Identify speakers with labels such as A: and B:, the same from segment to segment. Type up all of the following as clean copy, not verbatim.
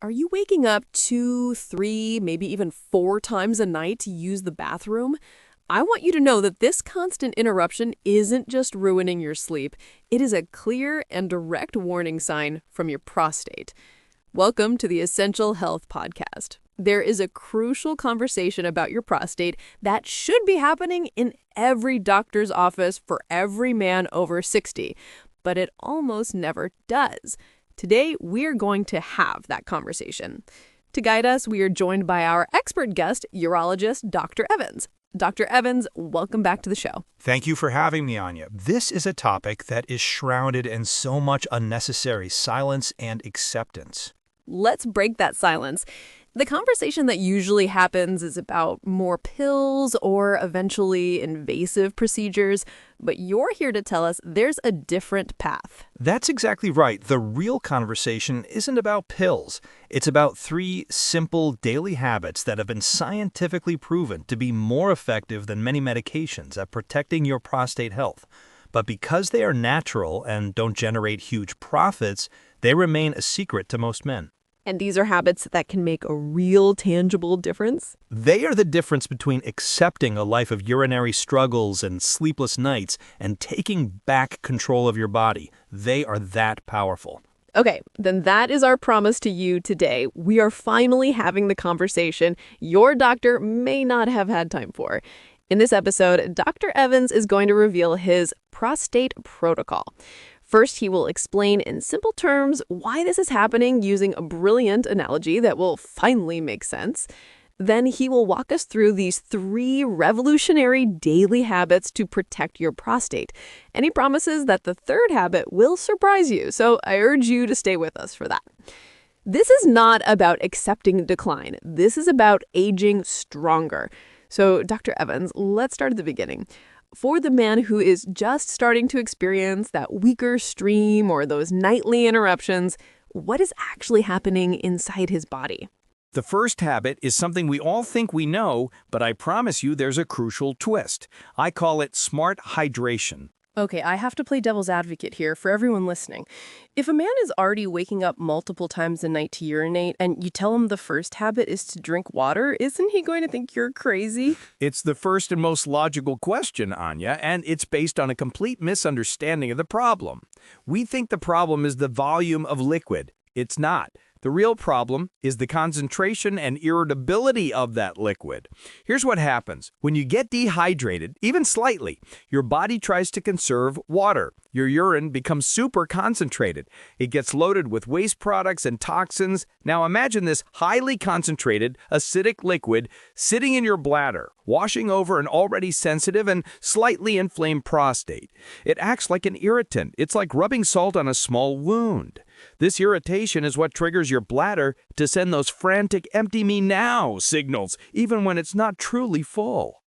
A: Are you waking up 2, 3, maybe even 4 times a night to use the bathroom? I want you to know that this constant interruption isn't just ruining your sleep. It is a clear and direct warning sign from your prostate. Welcome to the Essential Health Podcast. There is a crucial conversation about your prostate that should be happening in every doctor's office for every man over 60, but it almost never does. Today, we're going to have that conversation. To guide us, we are joined by our expert guest, Urologist Dr. Evans. Dr. Evans, welcome back to the show.
B: Thank you for having me, Anya. This is a topic that is shrouded in so much unnecessary silence and acceptance.
A: Let's break that silence. The conversation that usually happens is about more pills or eventually invasive procedures, but you're here to tell us there's a different path.
B: That's exactly right. The real conversation isn't about pills. It's about 3 simple daily habits that have been scientifically proven to be more effective than many medications at protecting your prostate health. But because they are natural and don't generate huge profits, they remain a secret to most men.
A: And these are habits that can make a real tangible difference?
B: They are the difference between accepting a life of urinary struggles and sleepless nights and taking back control of your body. They are that powerful.
A: Okay, then that is our promise to you today. We are finally having the conversation your doctor may not have had time for. In this episode, Dr. Evans is going to reveal his Prostate Protocol. First, he will explain in simple terms why this is happening using a brilliant analogy that will finally make sense. Then he will walk us through these 3 revolutionary daily habits to protect your prostate. And he promises that the 3rd habit will surprise you, so I urge you to stay with us for that. This is not about accepting decline. This is about aging stronger. So, Dr. Evans, let's start at the beginning. For the man who is just starting to experience that weaker stream or those nightly interruptions, what is actually happening inside his body?
C: The first habit is something we all think we know, but I promise you there's a crucial twist. I call it smart hydration.
D: Okay, I have to play devil's advocate here for everyone listening. If a man is already waking up multiple times a night to urinate and you tell him the first habit is to drink water, isn't he going to think you're crazy?
C: It's the first and most logical question, Anya, and it's based on a complete misunderstanding of the problem. We think the problem is the volume of liquid. It's not. The real problem is the concentration and irritability of that liquid. Here's what happens. When you get dehydrated, even slightly, your body tries to conserve water. Your urine becomes super concentrated. It gets loaded with waste products and toxins. Now imagine this highly concentrated, acidic liquid sitting in your bladder, washing over an already sensitive and slightly inflamed prostate. It acts like an irritant. It's like rubbing salt on a small wound. This irritation is what triggers your bladder to send those frantic "empty me now" signals, even when it's not truly full.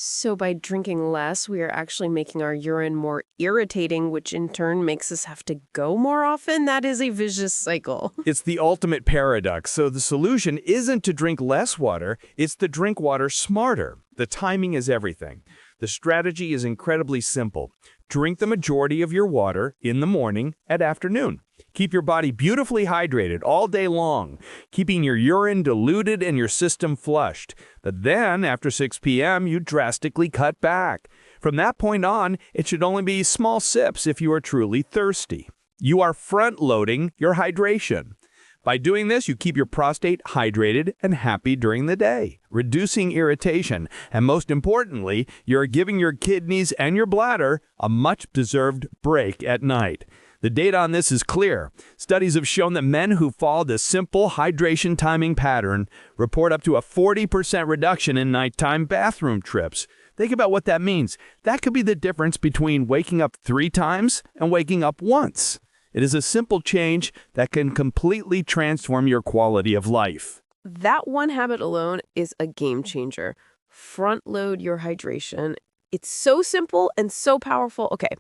D: So by drinking less, we are actually making our urine more irritating, which in turn makes us have to go more often? That is a vicious cycle.
C: It's the ultimate paradox. So the solution isn't to drink less water, it's to drink water smarter. The timing is everything. The strategy is incredibly simple. Drink the majority of your water in the morning at afternoon. Keep your body beautifully hydrated all day long, keeping your urine diluted and your system flushed. But then, after 6 p.m., you drastically cut back. From that point on, it should only be small sips if you are truly thirsty. You are front-loading your hydration. By doing this, you keep your prostate hydrated and happy during the day, reducing irritation, and most importantly, you're giving your kidneys and your bladder a much-deserved break at night. The data on this is clear. Studies have shown that men who follow this simple hydration timing pattern report up to a 40% reduction in nighttime bathroom trips. Think about what that means. That could be the difference between waking up 3 times and waking up once. It is a simple change that can completely transform your quality of life.
D: That one habit alone is a game changer. Front load your hydration. It's so simple and so powerful. Okay.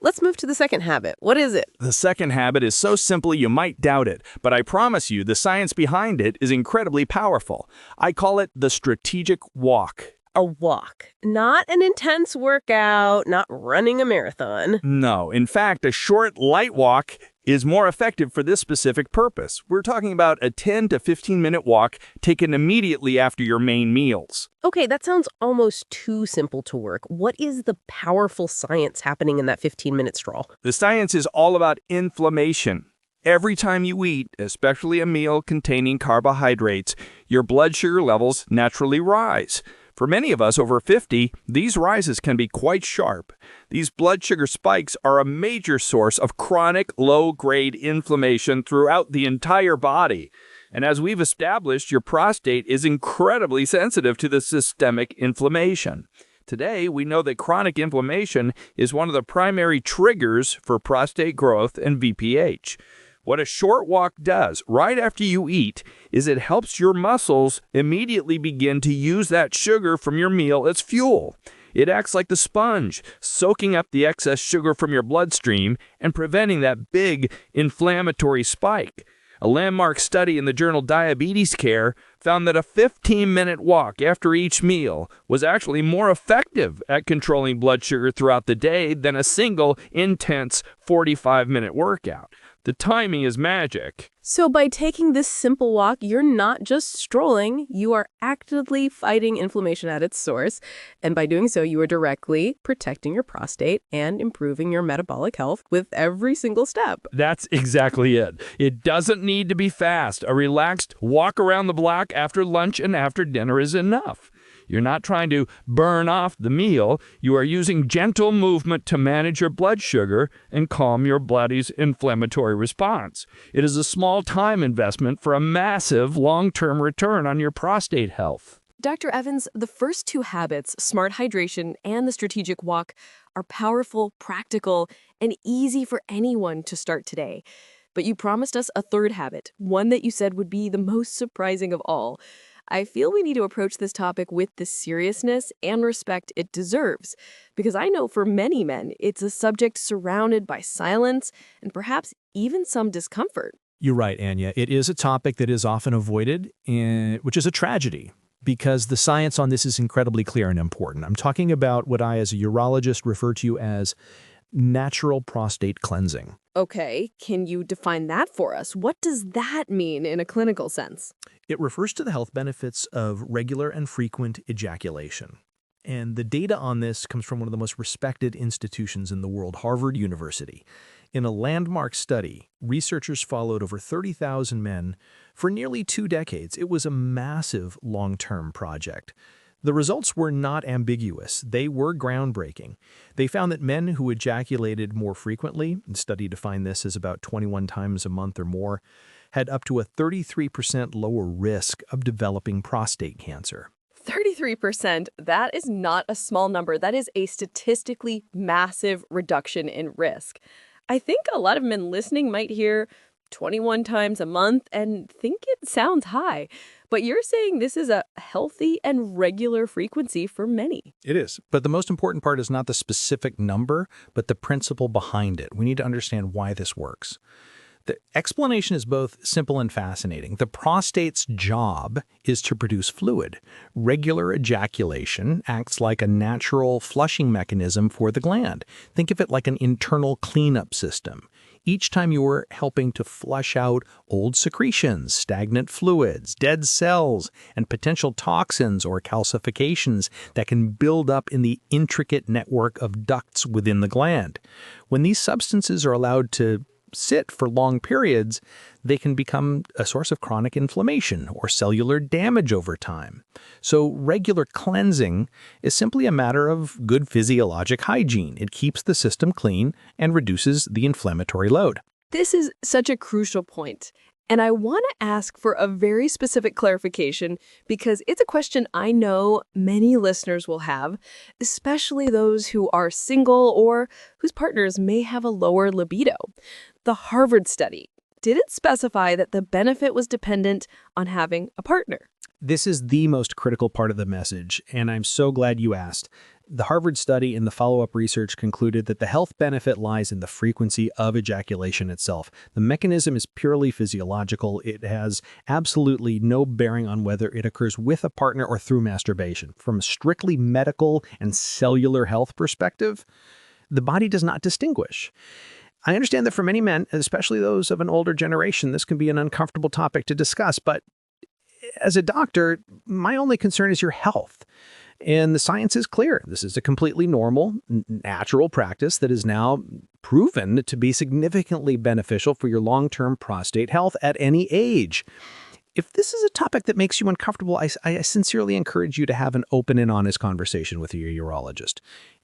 D: Let's move to the second habit. What is it?
C: The second habit is so simple you might doubt it, but I promise you the science behind it is incredibly powerful. I call it the strategic walk.
D: A walk, not an intense workout, not running a marathon.
C: No, in fact, a short, light walk is more effective for this specific purpose. We're talking about a 10 to 15-minute walk taken immediately after your main meals.
D: Okay, that sounds almost too simple to work. What is the powerful science happening in that 15-minute stroll?
C: The science is all about inflammation. Every time you eat, especially a meal containing carbohydrates, your blood sugar levels naturally rise. For many of us over 50, these rises can be quite sharp. These blood sugar spikes are a major source of chronic low-grade inflammation throughout the entire body. And as we've established, your prostate is incredibly sensitive to the systemic inflammation. Today, we know that chronic inflammation is one of the primary triggers for prostate growth and VPH. What a short walk does right after you eat is it helps your muscles immediately begin to use that sugar from your meal as fuel. It acts like the sponge, soaking up the excess sugar from your bloodstream and preventing that big inflammatory spike. A landmark study in the journal Diabetes Care found that a 15-minute walk after each meal was actually more effective at controlling blood sugar throughout the day than a single intense 45-minute workout. The timing is magic.
D: So by taking this simple walk, you're not just strolling, you are actively fighting inflammation at its source. And by doing so, you are directly protecting your prostate and improving your metabolic health with every single step.
C: That's exactly it. It doesn't need to be fast. A relaxed walk around the block after lunch and after dinner is enough. You're not trying to burn off the meal. You are using gentle movement to manage your blood sugar and calm your body's inflammatory response. It is a small time investment for a massive long-term return on your prostate health.
A: Dr. Evans, the first two habits, smart hydration and the strategic walk, are powerful, practical, and easy for anyone to start today. But you promised us a third habit, one that you said would be the most surprising of all. I feel we need to approach this topic with the seriousness and respect it deserves, because I know for many men, it's a subject surrounded by silence and perhaps even some discomfort.
B: You're right, Anya. It is a topic that is often avoided, which is a tragedy, because the science on this is incredibly clear and important. I'm talking about what I, as a urologist, refer to as natural prostate cleansing.
A: Okay, can you define that for us? What does that mean in a clinical sense?
B: It refers to the health benefits of regular and frequent ejaculation. And the data on this comes from one of the most respected institutions in the world, Harvard University. In a landmark study, researchers followed over 30,000 men for nearly 2 decades. It was a massive long-term project. The results were not ambiguous. They were groundbreaking. They found that men who ejaculated more frequently, and study defined this as about 21 times a month or more, had up to a 33% lower risk of developing prostate cancer.
A: 33%, that is not a small number. That is a statistically massive reduction in risk. I think a lot of men listening might hear 21 times a month and think it sounds high. But you're saying this is a healthy and regular frequency for many.
B: It is. But the most important part is not the specific number, but the principle behind it. We need to understand why this works. The explanation is both simple and fascinating. The prostate's job is to produce fluid. Regular ejaculation acts like a natural flushing mechanism for the gland. Think of it like an internal cleanup system. Each time you're helping to flush out old secretions, stagnant fluids, dead cells, and potential toxins or calcifications that can build up in the intricate network of ducts within the gland. When these substances are allowed to sit for long periods, they can become a source of chronic inflammation or cellular damage over time. So regular cleansing is simply a matter of good physiologic hygiene. It keeps the system clean and reduces the inflammatory load.
A: This is such a crucial point. And I want to ask for a very specific clarification because it's a question I know many listeners will have, especially those who are single or whose partners may have a lower libido. The Harvard study, did it specify that the benefit was dependent on having a partner?
B: This is the most critical part of the message, and I'm so glad you asked. The Harvard study and the follow-up research concluded that the health benefit lies in the frequency of ejaculation itself. The mechanism is purely physiological. It has absolutely no bearing on whether it occurs with a partner or through masturbation. From a strictly medical and cellular health perspective, the body does not distinguish.
E: I understand that for many men, especially those of an older generation, this can be an uncomfortable topic to discuss. But as a doctor, my only concern is your health. And the science is clear. This is a completely normal, natural practice that is now proven to be significantly beneficial for your long-term prostate health at any age. If this is a topic that makes you uncomfortable, I sincerely encourage you to have an open and honest conversation with your urologist.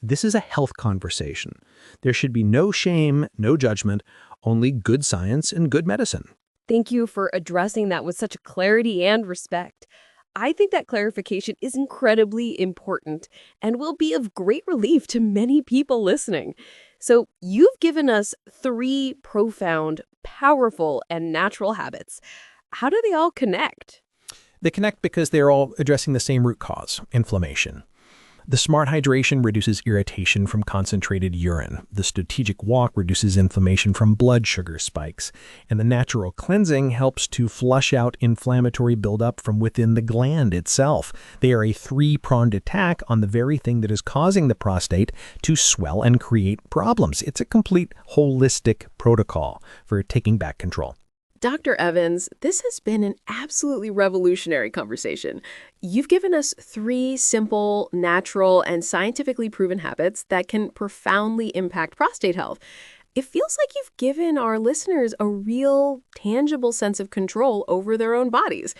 E: This is a health conversation. There should be no shame, no judgment, only good science and good medicine.
F: Thank you for addressing that with such clarity and respect. I think that clarification is incredibly important and will be of great relief to many people listening. So you've given us 3 profound, powerful, and natural habits. How do they all connect?
E: They connect because they're all addressing the same root cause, inflammation. The smart hydration reduces irritation from concentrated urine. The strategic walk reduces inflammation from blood sugar spikes. And the natural cleansing helps to flush out inflammatory buildup from within the gland itself. They are a 3-pronged attack on the very thing that is causing the prostate to swell and create problems. It's a complete holistic protocol for taking back control.
A: Dr. Evans, this has been an absolutely revolutionary conversation. You've given us 3 simple, natural, and scientifically proven habits that can profoundly impact prostate health. It feels like you've given our listeners a real, tangible sense of control over their own bodies.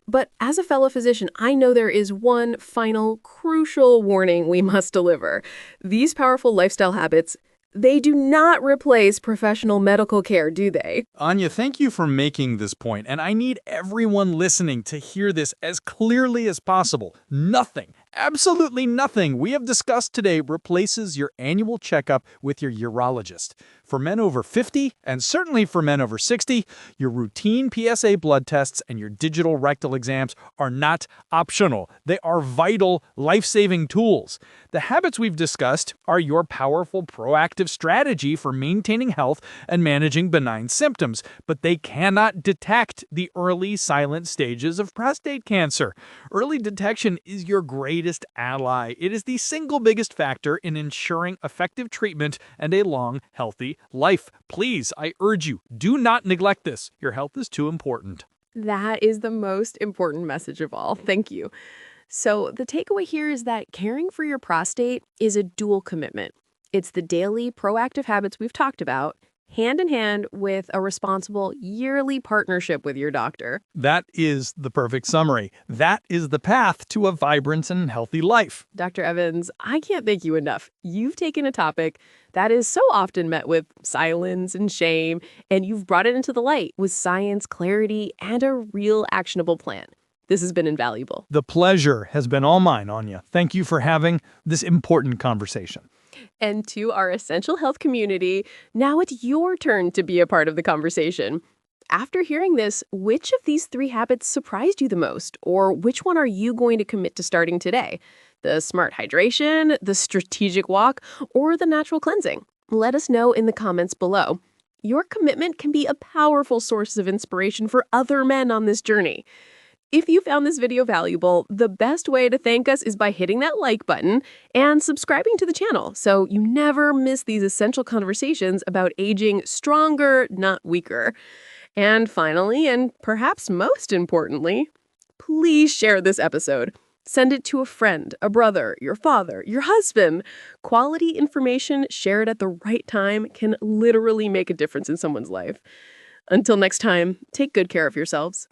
A: But as a fellow physician, I know there is one final, crucial warning we must deliver. These powerful lifestyle habits, they do not replace professional medical care, do they?
G: Anya, thank you for making this point, and I need everyone listening to hear this as clearly as possible. Nothing, absolutely nothing we have discussed today replaces your annual checkup with your urologist. For men over 50, and certainly for men over 60, your routine PSA blood tests and your digital rectal exams are not optional. They are vital, life-saving tools. The habits we've discussed are your powerful, proactive strategy for maintaining health and managing benign symptoms, but they cannot detect the early silent stages of prostate cancer. Early detection is your greatest ally. It is the single biggest factor in ensuring effective treatment and a long, healthy life. Please, I urge you, do not neglect this. Your health is too important.
A: That is the most important message of all. Thank you. So the takeaway here is that caring for your prostate is a dual commitment. It's the daily proactive habits we've talked about, hand in hand with a responsible yearly partnership with your doctor.
G: That is the perfect summary. That is the path to a vibrant and healthy life.
A: Dr. Evans, I can't thank you enough. You've taken a topic that is so often met with silence and shame, and you've brought it into the light with science, clarity, and a real actionable plan. This has been invaluable.
G: The pleasure has been all mine, Anya. Thank you for having this important conversation.
A: And to our Essential Health community, now it's your turn to be a part of the conversation. After hearing this, which of these 3 habits surprised you the most? Or which one are you going to commit to starting today? The smart hydration, the strategic walk, or the natural cleansing? Let us know in the comments below. Your commitment can be a powerful source of inspiration for other men on this journey. If you found this video valuable, the best way to thank us is by hitting that like button and subscribing to the channel so you never miss these essential conversations about aging stronger, not weaker. And finally, and perhaps most importantly, please share this episode. Send it to a friend, a brother, your father, your husband. Quality information shared at the right time can literally make a difference in someone's life. Until next time, take good care of yourselves.